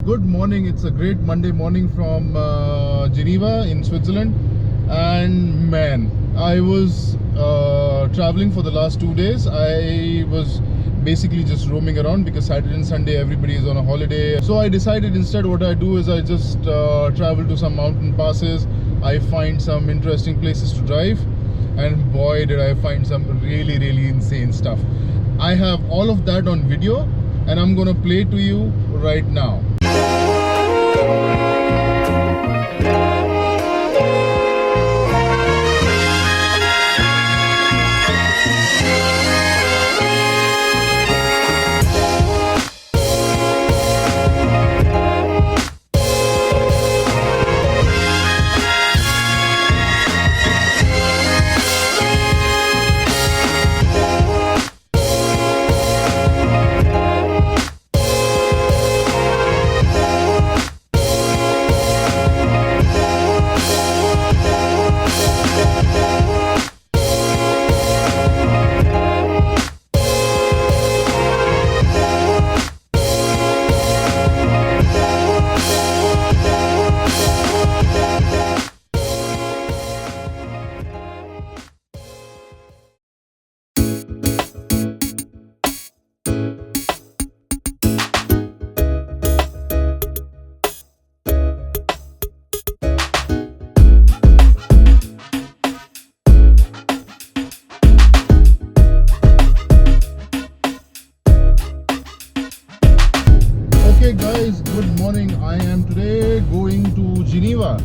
good morning. It's a great Monday morning from Geneva in Switzerland, and man, I was traveling for the last 2 days. I was basically just roaming around because Saturday and Sunday everybody is on a holiday. So I decided instead what I do is I just travel to some mountain passes. I find some interesting places to drive, and boy did I find some really insane stuff. I have all of that on video and I'm gonna play to you right now. Okay guys, good morning. I am today going to Geneva.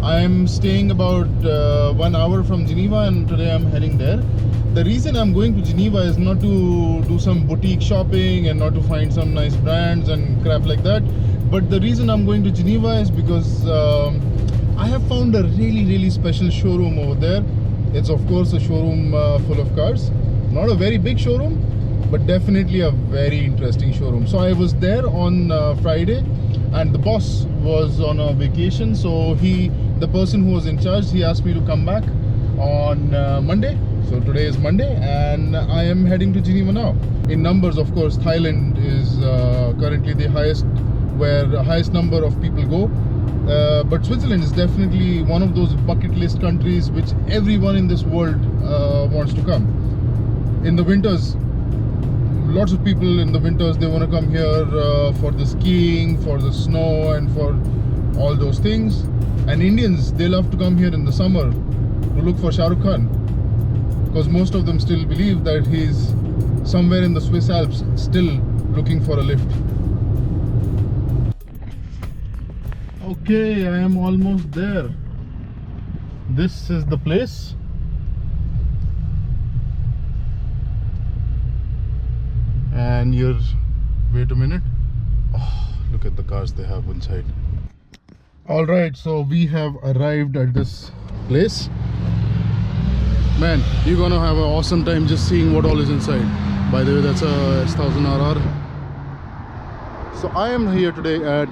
I am staying about 1 hour from Geneva, and today I'm heading there. The reason I'm going to Geneva is not to do some boutique shopping and not to find some nice brands and crap like that, but the reason I'm going to Geneva is because I have found a really special showroom over there. It's of course a showroom full of cars. Not a very big showroom, but definitely a very interesting showroom. So I was there on Friday, and the boss was on a vacation, so the person who was in charge, he asked me to come back on Monday. So today is Monday and I am heading to Geneva now. In numbers, of course, Thailand is currently the highest number of people go, but Switzerland is definitely one of those bucket list countries which everyone in this world wants to come. In the winters, lots of people in the winters, they want to come here for the skiing, for the snow, and for all those things. And Indians, they love to come here in the summer to look for Shah Rukh Khan, because most of them still believe that he's somewhere in the Swiss Alps still looking for a lift. Okay, I am almost there. This is the place. And wait a minute. Oh, look at the cars they have inside. All right, so we have arrived at this place. Man, you're gonna have an awesome time just seeing what all is inside. By the way, that's a S1000 RR. So I am here today at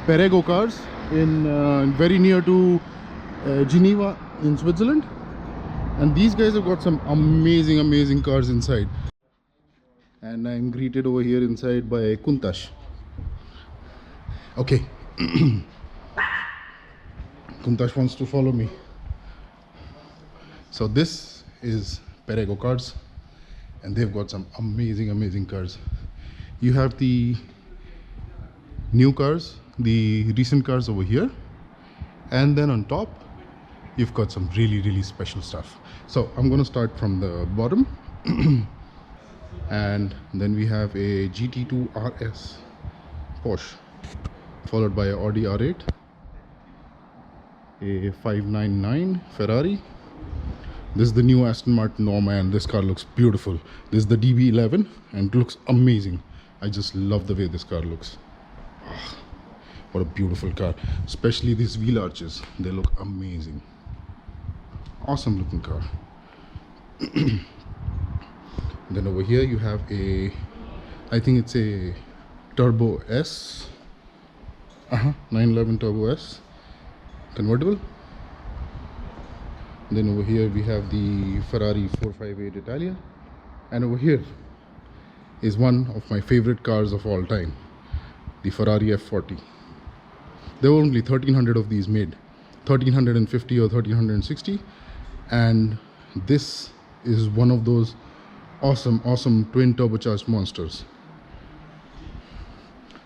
Perego Cars in very near to Geneva in Switzerland, and these guys have got some amazing cars inside. And I'm greeted over here inside by Kuntash. Okay. Kuntash wants to follow me. So this is Perego Cars, and they've got some amazing cars. You have the new cars, the recent cars over here, and then on top you've got some really special stuff. So I'm gonna start from the bottom. And then we have a GT2 RS Porsche, followed by a Audi R8, a 599 Ferrari. This is the new Aston Martin. Oh man, this car looks beautiful. This is the DB11 and it looks amazing. I just love the way this car looks. Oh, what a beautiful car, especially these wheel arches, they look amazing. Awesome looking car. Then over here you have I think it's a Turbo S, 911 Turbo S convertible. Then over here we have the Ferrari 458 Italia, and over here is one of my favorite cars of all time, the Ferrari F40. There were only 1300 of these made, 1350 or 1360, and this is one of those awesome twin turbocharged monsters.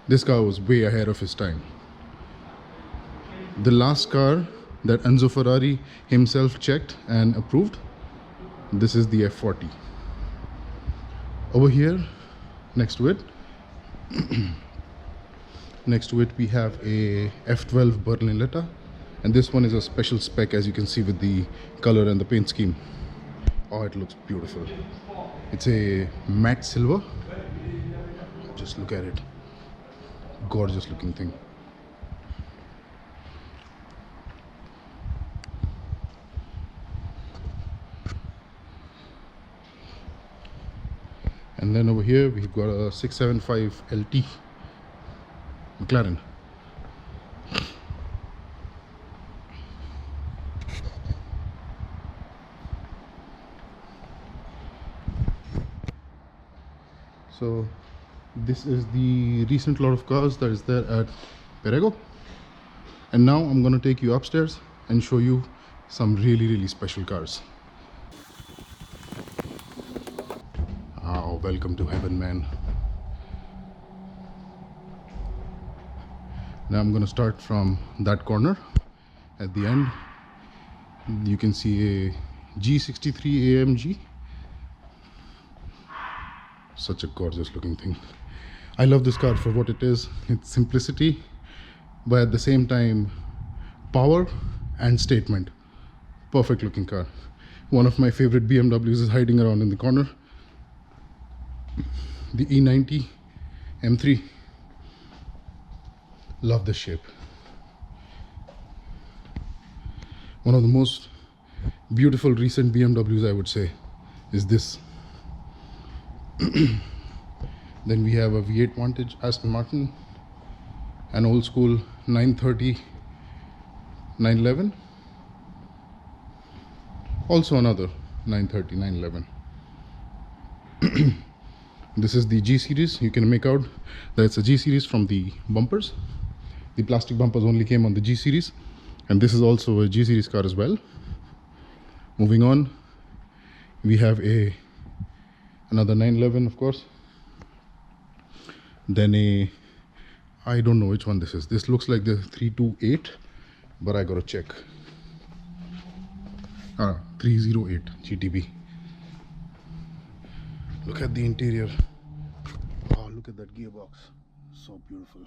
This car was way ahead of his time. The last car that Enzo Ferrari himself checked and approved, this is the F40. Over here, next to it we have a F12 Berlinetta, and this one is a special spec, as you can see, with the color and the paint scheme. Oh, it looks beautiful. It's a matte silver. Just look at it. Gorgeous looking thing. And then over here we've got a 675 LT McLaren. So this is the recent lot of cars that is there at Perego, and now I'm going to take you upstairs and show you some really special cars. Oh, welcome to heaven, man. Now I'm going to start from that corner. At the end you can see a G63 Amg. Such a gorgeous looking thing. I love this car for what it is. It's simplicity, but at the same time power and statement. Perfect looking car. One of my favorite BMWs is hiding around in the corner. The E90 M3. Love this shape. One of the most beautiful recent BMWs, I would say, is this. Then we have a V8 Vantage Aston Martin, an old school 930 911, also another 930 911. This is the G series. You can make out that it's a G series from the bumpers. The plastic bumpers only came on the G series, and this is also a G series car as well. Moving on, we have another 911, of course. Then I don't know which one this is. This looks like the 328, but I gotta check. 308 GTB. Look at the interior. Oh, look at that gearbox. So beautiful.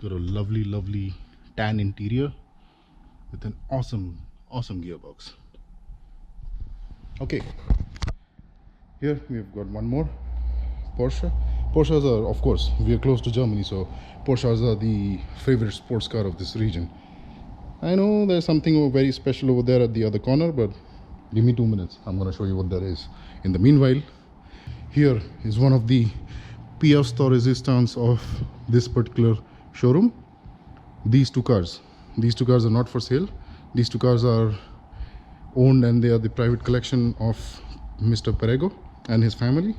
Got a lovely tan interior with an awesome gearbox. Okay, here we've got one more Porsche. Porsches are, of course, we are close to Germany, so Porsches are the favorite sports car of this region. I know there's something very special over there at the other corner, but give me 2 minutes. I'm going to show you what that is. In the meanwhile, here is one of the pièces de résistance of this particular showroom. These two cars are not for sale. These two cars are owned, and they are the private collection of Mr. Perego and his family.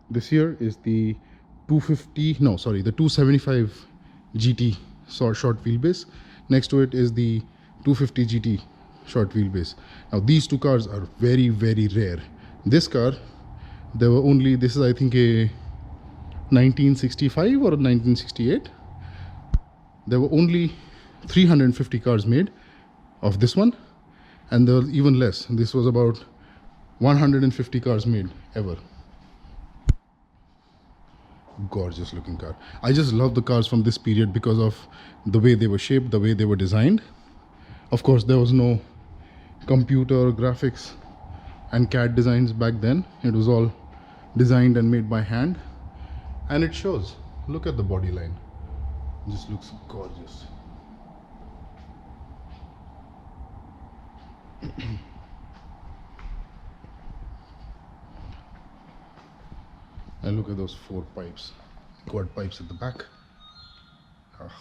This here is the 275 GT short wheelbase. Next to it is the 250 GT short wheelbase. Now these two cars are very rare. This car, this is I think a 1965 or 1968. There were only 350 cars made of this one, and there was even less. This was about 150 cars made ever. Gorgeous looking car. I just love the cars from this period because of the way they were shaped, the way they were designed. Of course, there was no computer graphics and CAD designs back then. It was all designed and made by hand, and it shows. Look at the body line. It just looks gorgeous. And look at those 4 pipes, quad pipes at the back. Ugh.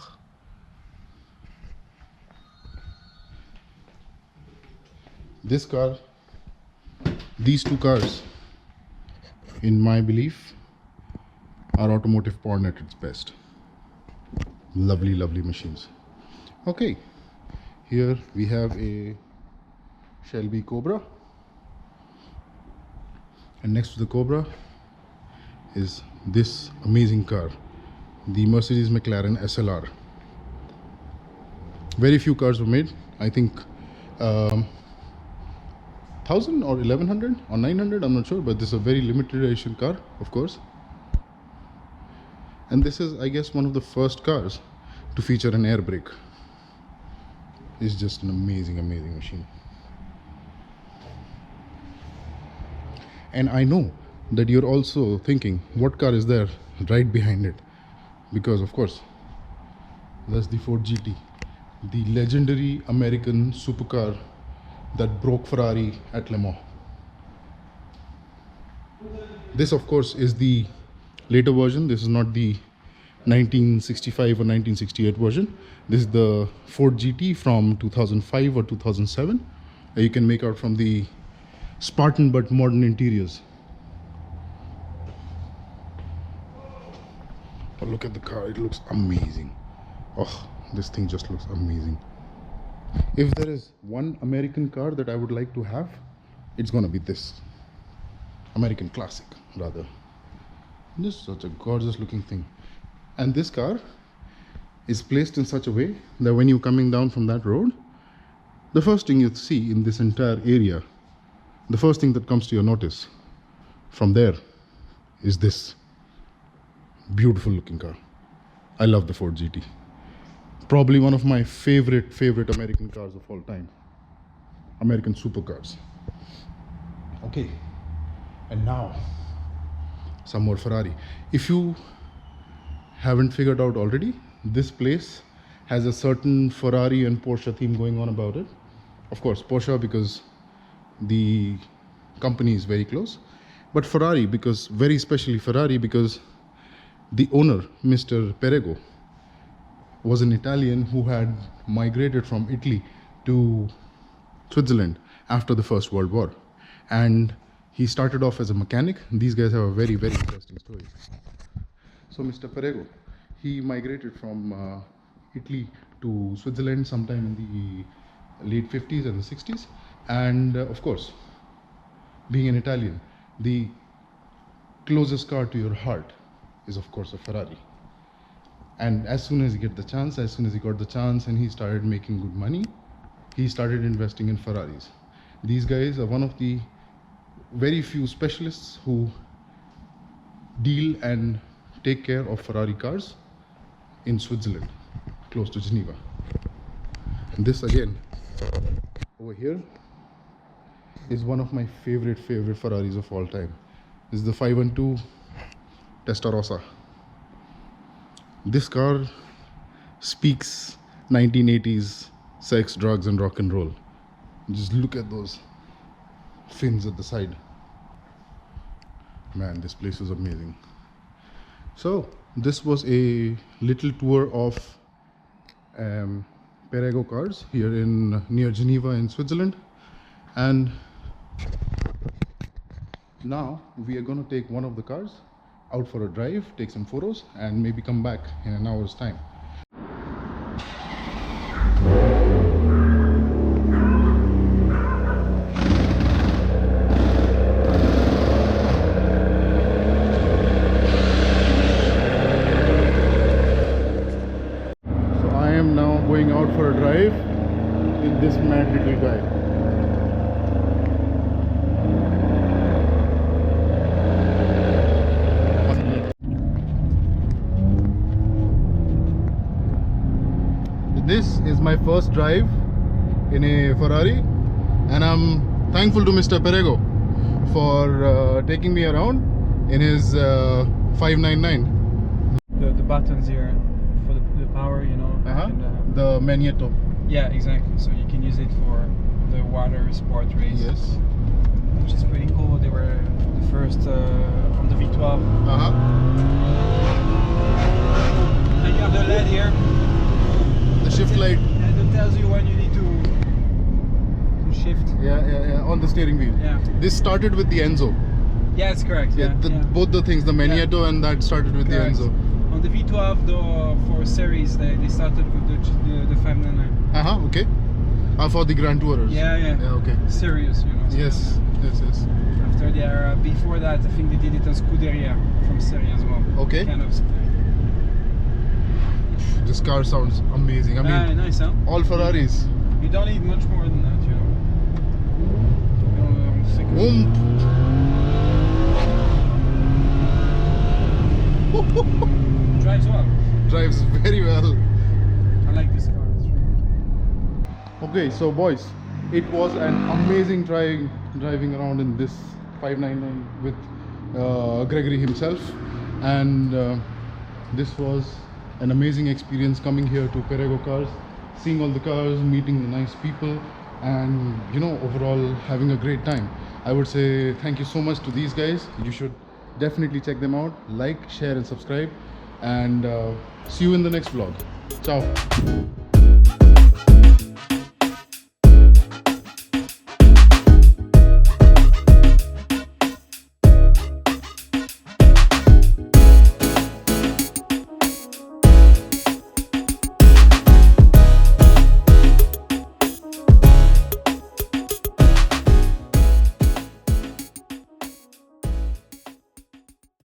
This car, these two cars, in my belief, are automotive porn at its best. Lovely, lovely machines. Okay, here we have a Shelby Cobra, and next to the Cobra is this amazing car, the Mercedes Mclaren SLR. Very few cars were made. I think 1000 or 1100 or 900, I'm not sure, but this is a very limited edition car, of course. And this is, I guess, one of the first cars to feature an air brake. It's just an amazing, amazing machine. And I know that you're also thinking, what car is there right behind it? Because of course, that's the Ford GT, the legendary American supercar that broke Ferrari at Le Mans. This of course is the later version. This is not the 1965 or 1968 version. This is the Ford GT from 2005 or 2007. You can make out from the Spartan but modern interiors. Oh, look at the car, it looks amazing. Oh, this thing just looks amazing. If there is one American car that I would like to have, it's gonna be this American classic, rather. This is such a gorgeous looking thing. And this car is placed in such a way that when you're coming down from that road, the first thing you see in this entire area, the first thing that comes to your notice from there is this beautiful looking car. I love the Ford GT. Probably one of my favorite American cars of all time. American supercars. Okay, and now some more Ferrari. If you haven't figured out already, this place has a certain Ferrari and Porsche theme going on about it. Of course, Porsche because the company is very close, but Ferrari because, very especially Ferrari because the owner, Mr. Perego, was an Italian who had migrated from Italy to Switzerland after the First World War, and he started off as a mechanic. These guys have a very interesting story. So Mr. Perego, he migrated from Italy to Switzerland sometime in the late 50s and the 60s, and of course, being an Italian, the closest car to your heart is of course a Ferrari. And as soon as he got the chance, and he started making good money, he started investing in Ferraris. These guys are one of the very few specialists who deal and take care of Ferrari cars in Switzerland, close to Geneva. And this again, over here, is one of my favorite Ferraris of all time. This is the 512 Testarossa. This car speaks 1980s sex, drugs and rock and roll. Just look at those fins at the side. Man, this place is amazing. So this was a little tour of Perego Cars here in near Geneva in Switzerland, and now we are going to take one of the cars out for a drive, take some photos, and maybe come back in an hour's time. So I am now going out for a drive with this mad little guy. This is my first drive in a Ferrari, and I'm thankful to Mr. Perego for taking me around in his 599. The buttons here for the power, you know. And, the magneto. Yeah, exactly. So you can use it for the water sport race. Yes. Which is pretty cool. They were the first on the Victoire. And you have the LED here. The shift light. And it tells you when you need to shift. Yeah, on the steering wheel. Yeah. This started with the Enzo. Yeah, it's correct. Yeah, Both the things, the Maniato and that started with Correct. the Enzo. On the V12, though, for series, they started with the 599. Okay. For the Grand Tourers. Yeah. Okay. Serious, you know. Yes. After they before that, I think they did it on Scuderia from Serie as well. Okay. Kind of. This car sounds amazing. I mean, Nice, huh? all Ferraris. You don't need much more than that, you know. Drives well. Drives very well. I like this car. Okay, so boys, it was an amazing driving around in this 599 with Gregory himself, and this was an amazing experience coming here to Perego Cars, seeing all the cars, meeting the nice people, and you know, overall having a great time. I would say thank you so much to these guys. You should definitely check them out, like, share and subscribe, and see you in the next vlog. Ciao.